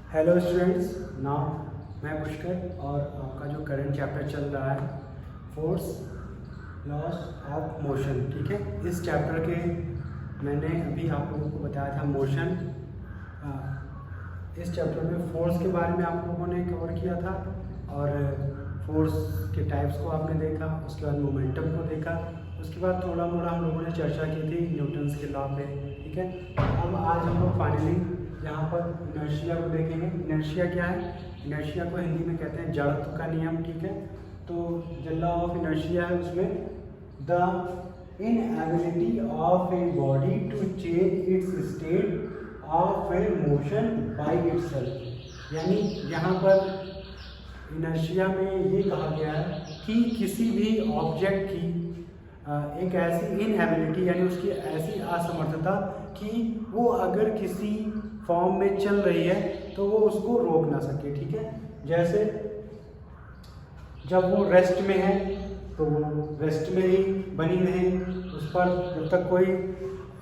Hello students, now मैं पुष्कर और आपका जो करंट चैप्टर चल रहा है फोर्स लॉस ऑफ मोशन। ठीक है, इस चैप्टर के मैंने अभी आप लोगों को बताया था मोशन। इस चैप्टर में फोर्स के बारे में आप लोगों ने कवर किया था और फोर्स के टाइप्स को आपने देखा, उसके बाद मोमेंटम को देखा, उसके बाद थोड़ा मोड़ा हम लोगों ने चर्चा की थी न्यूटन्स के लॉ पे। ठीक है, अब आज हम लोग फाइनली यहाँ पर इनर्शिया को देखेंगे। इनर्शिया क्या है? इनर्शिया को हिंदी में कहते हैं जड़त्व का नियम। ठीक है, तो जो लॉ ऑफ इनर्शिया है उसमें the inability of a body to change its state of a motion by itself. यानी यहाँ पर इनर्शिया में ये कहा गया है कि किसी भी ऑब्जेक्ट की एक ऐसी इनएबिलिटी यानी उसकी ऐसी असमर्थता कि वो अगर किसी फॉर्म में चल रही है तो वो उसको रोक ना सके। ठीक है, जैसे जब वो रेस्ट में है तो वो रेस्ट में ही बनी रहे, उस पर जब तक कोई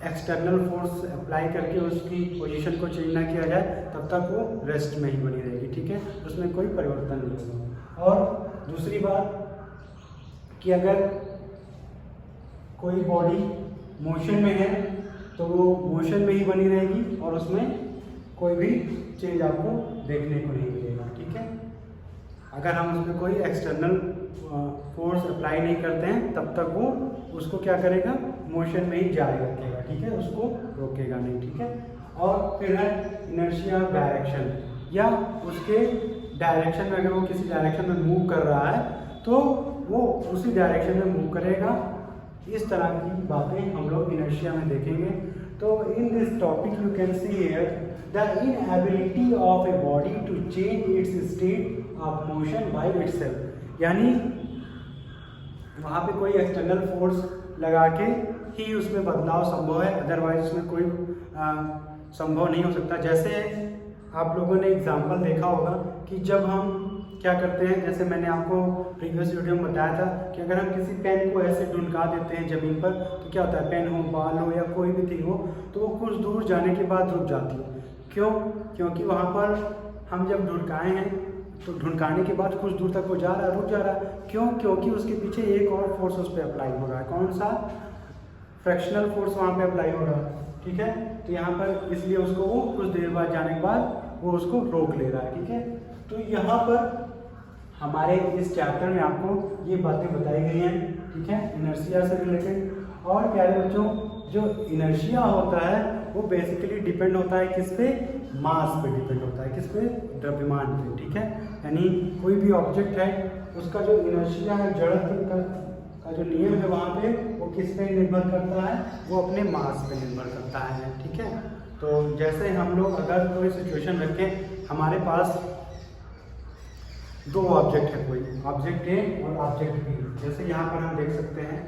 एक्सटर्नल फोर्स अप्लाई करके उसकी पोजीशन को चेंज ना किया जाए तब तक वो रेस्ट में ही बनी रहेगी। ठीक है, उसमें कोई परिवर्तन नहीं होगा। और दूसरी बात कि अगर कोई बॉडी मोशन में है तो वो मोशन में ही बनी रहेगी और उसमें कोई भी चेंज आपको देखने को नहीं मिलेगा। ठीक है, अगर हम उसमें कोई एक्सटर्नल फोर्स अप्लाई नहीं करते हैं तब तक वो उसको क्या करेगा, मोशन में ही जारी रखेगा। ठीक है, उसको रोकेगा नहीं। ठीक है, और फिर है इनर्शिया डायरेक्शन, या उसके डायरेक्शन में अगर वो किसी डायरेक्शन में मूव कर रहा है तो वो उसी डायरेक्शन में मूव करेगा। इस तरह की बातें हम लोग इनर्शिया में देखेंगे। तो in this topic you can see here the inability of a body to change its state of motion by itself. यानी वहाँ पे कोई एक्सटर्नल फोर्स लगा के ही उसमें बदलाव संभव है, अदरवाइज उसमें कोई संभव नहीं हो सकता। जैसे आप लोगों ने एग्जाम्पल देखा होगा कि जब हम क्या करते हैं, जैसे मैंने आपको प्रीवियस वीडियो में बताया था कि अगर हम किसी पेन को ऐसे ढुनका देते हैं ज़मीन पर तो क्या होता है, पेन हो, बाल हो या कोई भी थिंग हो तो वो कुछ दूर जाने के बाद रुक जाती है। क्यों? क्योंकि वहाँ पर हम जब ढुनकाए हैं तो ढुनकाने के बाद कुछ दूर तक वो जा रहा है, रुक जा रहा है। क्यों? क्योंकि उसके पीछे एक और फोर्स उस पर अप्लाई हो रहा है। कौन सा? फ्रैक्शनल फोर्स वहाँ पे अप्लाई हो रहा है। ठीक है, तो यहाँ पर इसलिए उसको वो कुछ देर बाद जाने के बाद वो उसको रोक ले रहा है। ठीक है, तो यहाँ पर हमारे इस चैप्टर में आपको ये बातें बताई गई हैं। ठीक है, इनर्शिया से रिलेटेड। और प्यारे बच्चों, जो इनर्शिया होता है वो बेसिकली डिपेंड होता है किस पे? मास पे डिपेंड होता है। किस पे? द्रव्यमान पे। ठीक है, यानी कोई भी ऑब्जेक्ट है उसका जो इनर्शिया है, जड़त्व का जो नियम है वहाँ पे वो किस पे निर्भर करता है? वो अपने मास पे निर्भर करता है। ठीक है, तो जैसे हम लोग अगर कोई सिचुएशन रखें, हमारे पास दो ऑब्जेक्ट है, कोई ऑब्जेक्ट ए और ऑब्जेक्ट बी। जैसे यहाँ पर हम देख सकते हैं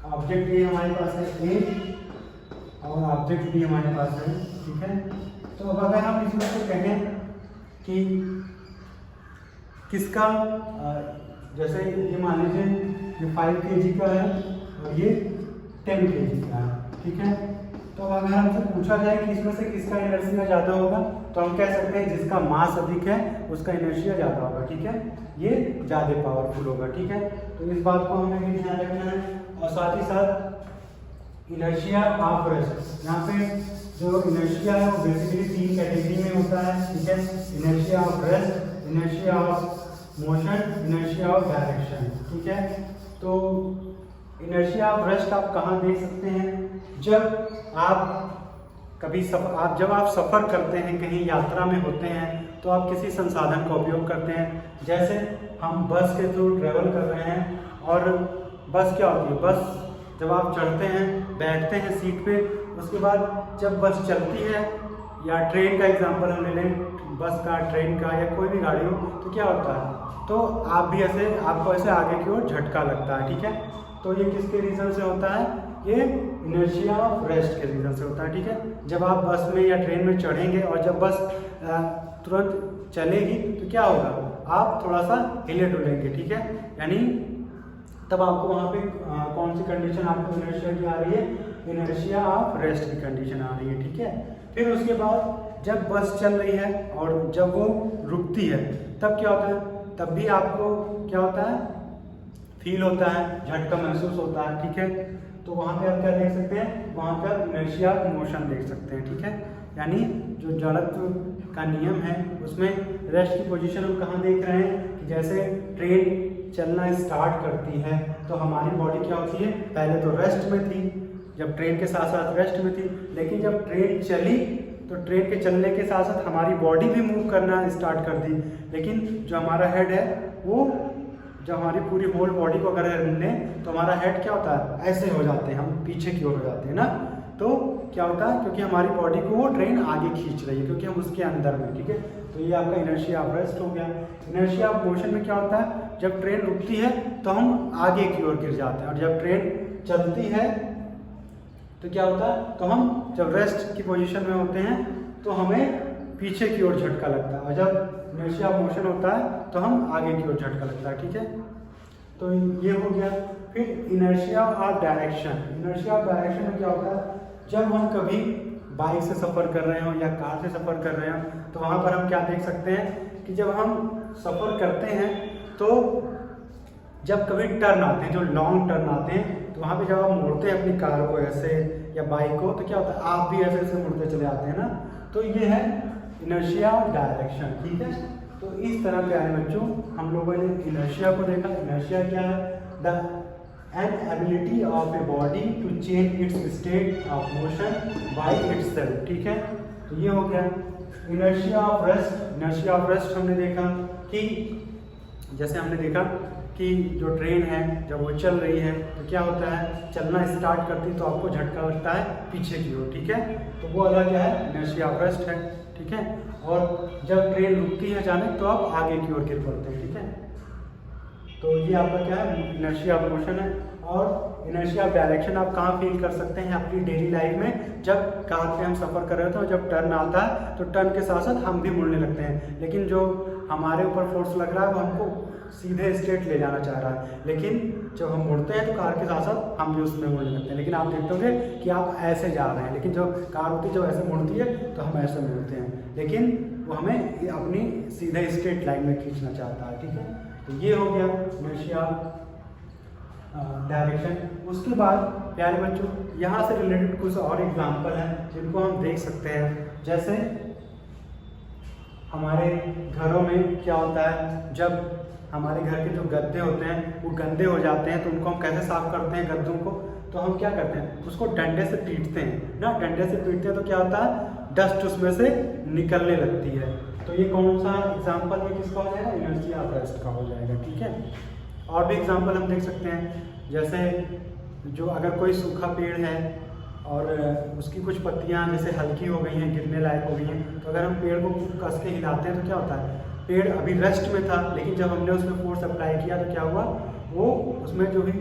ऑब्जेक्ट ए हमारे पास है ए और ऑब्जेक्ट बी हमारे पास है। ठीक है, तो अब अगर हम इसमें से कहें कि किसका, जैसे ये मान लीजिए ये 5 kg का है और ये 10 kg का है। ठीक है, तो अगर हमसे पूछा जाए कि इसमें से किसका इनर्शिया ज़्यादा होगा तो हम कह सकते हैं जिसका मास अधिक है उसका इनर्शिया ज़्यादा होगा। ठीक है, ये ज़्यादा पावरफुल होगा। ठीक है, तो इस बात को हमें भी ध्यान रखना है। और साथ ही साथ इनर्शिया ऑफ रेस्ट, यहाँ पे जो इनर्शिया है वो बेसिकली 3 कैटेगरी में होता है। ठीक है, inertia of rest, inertia of motion, inertia of direction. ठीक है, तो इनर्शिया ऑफ रेस्ट आप कहाँ देख सकते हैं? जब आप कभी जब आप सफ़र करते हैं, कहीं यात्रा में होते हैं तो आप किसी संसाधन का उपयोग करते हैं। जैसे हम बस के थ्रू ट्रेवल कर रहे हैं और बस क्या होती है, बस जब आप चढ़ते हैं, बैठते हैं सीट पे, उसके बाद जब बस चलती है, या ट्रेन का एग्जांपल हम ले लें, बस का, ट्रेन का या कोई भी गाड़ी हो, तो क्या होता है, तो आपको ऐसे आगे की ओर झटका लगता है। ठीक है, तो ये किसके रीज़न से होता है? ये इनर्शिया ऑफ रेस्ट के रीज़न से होता है। ठीक है, जब आप बस में या ट्रेन में चढ़ेंगे और जब बस तुरंत चलेगी तो क्या होगा, आप थोड़ा सा हिले डुलेंगे। ठीक है, यानी तब आपको वहाँ पे कौन सी कंडीशन आपको इनर्शिया की आ रही है इनर्शिया ऑफ रेस्ट की कंडीशन आ रही है, ठीक है। फिर उसके बाद जब बस चल रही है और जब वो रुकती है तब क्या होता है, तब भी आपको क्या होता है, फील होता है, झटका महसूस होता है, ठीक है। तो वहाँ पे आप क्या देख सकते हैं, वहाँ पर इनर्शिया मोशन देख सकते हैं, ठीक है। यानी जो जड़त्व का नियम है उसमें रेस्ट की पोजीशन हम कहाँ देख रहे हैं कि जैसे ट्रेन चलना स्टार्ट करती है तो हमारी बॉडी क्या होती है, पहले तो रेस्ट में थी, जब ट्रेन के साथ साथ रेस्ट में थी, लेकिन जब ट्रेन चली तो ट्रेन के चलने के साथ साथ हमारी बॉडी भी मूव करना स्टार्ट कर दी। लेकिन जो हमारा हेड है वो, जब हमारी पूरी होल बॉडी को अगर लें तो हमारा हेड क्या होता है, ऐसे हो जाते हैं, हम पीछे की ओर हो जाते हैं ना। तो क्या होता है, क्योंकि हमारी बॉडी को वो ट्रेन आगे खींच रही है, क्योंकि हम उसके अंदर में, ठीक है। तो ये आपका इनर्शिया ऑफ रेस्ट हो गया। इनर्शिया ऑफ मोशन में क्या होता है, जब ट्रेन रुकती है तो हम आगे की ओर गिर जाते हैं, और जब ट्रेन चलती है तो क्या होता है, तो हम जब रेस्ट की पोजीशन में होते हैं तो हमें पीछे की ओर झटका लगता है, और जब इनर्शिया ऑफ मोशन होता है तो हम आगे की ओर झटका लगता है, ठीक है। तो ये हो गया। फिर inertia of direction. Inertia of direction में क्या होता है, जब हम कभी बाइक से सफ़र कर रहे हो या कार से सफ़र कर रहे हो तो वहाँ पर हम क्या देख सकते हैं कि जब हम सफ़र करते हैं तो जब कभी टर्न आते हैं, जो लॉन्ग टर्न आते हैं, तो वहाँ पे जब आप मोड़ते हैं अपनी कार को ऐसे या बाइक को, तो क्या होता है, आप भी ऐसे ऐसे मुड़ते चले आते हैं ना। तो ये है इनर्शिया ऑफ डायरेक्शन, ठीक है। तो इस तरह प्यारे बच्चों हम लोगों ने इनर्शिया को देखा। इनर्शिया क्या है, the inability of a body to change its state of motion by itself, ठीक है। तो ये हो गया inertia of rest. Inertia of rest हमने देखा कि जैसे हमने देखा कि जो ट्रेन है जब वो चल रही है तो क्या होता है, चलना स्टार्ट करती है तो आपको झटका लगता है पीछे की ओर, ठीक है। तो वो अलग क्या है, इनर्शिया ऑफ रेस्ट है, ठीक है। और जब ट्रेन रुकती है अचानक तो आप आगे की ओर गिर पड़ते हैं, ठीक है। तो ये आपका क्या है, इनर्शिया ऑफ मोशन है। और इनर्शिया ऑफ डायरेक्शन आप कहाँ फील कर सकते हैं, अपनी डेली लाइफ में। जब कार पे हम सफ़र कर रहे होते हैं, जब टर्न आता है तो टर्न के साथ साथ हम भी मुड़ने लगते हैं, लेकिन जो हमारे ऊपर फोर्स लग रहा है वो हमको सीधे स्ट्रेट ले जाना चाह रहा है, लेकिन जब हम मुड़ते हैं तो कार के साथ साथ हम भी उसमें मुड़ने लगते हैं। लेकिन आप देखते होंगे कि आप ऐसे जा रहे हैं, लेकिन जो कार होती है जब ऐसे मुड़ती है तो हम ऐसे मुड़ते हैं, लेकिन वो हमें अपनी सीधे स्ट्रेट लाइन में खींचना चाहता है, ठीक है। तो ये हो गया इनर्शिया डायरेक्शन। उसके बाद प्यारे बच्चों यहाँ से रिलेटेड कुछ और एग्जाम्पल हैं जिनको हम देख सकते हैं। जैसे हमारे घरों में क्या होता है, जब हमारे घर के जो गद्दे होते हैं वो गंदे हो जाते हैं तो उनको हम कैसे साफ करते हैं गद्दों को, तो हम क्या करते हैं, उसको डंडे से पीटते हैं ना। डंडे से पीटते हैं तो क्या होता है, डस्ट उसमें से निकलने लगती है। तो ये कौन सा एग्जाम्पल है, किसका हो जाएगा, इनर्शिया ऑफ रेस्ट का हो जाएगा, ठीक है। और भी एग्जाम्पल हम देख सकते हैं, जैसे जो अगर कोई सूखा पेड़ है और उसकी कुछ पत्तियां जैसे हल्की हो गई हैं, गिरने लायक हो गई हैं, तो अगर हम पेड़ को कस के हिलाते हैं तो क्या होता है, पेड़ अभी रेस्ट में था लेकिन जब हमने उसमें फोर्स अप्लाई किया तो क्या हुआ, वो उसमें जो भी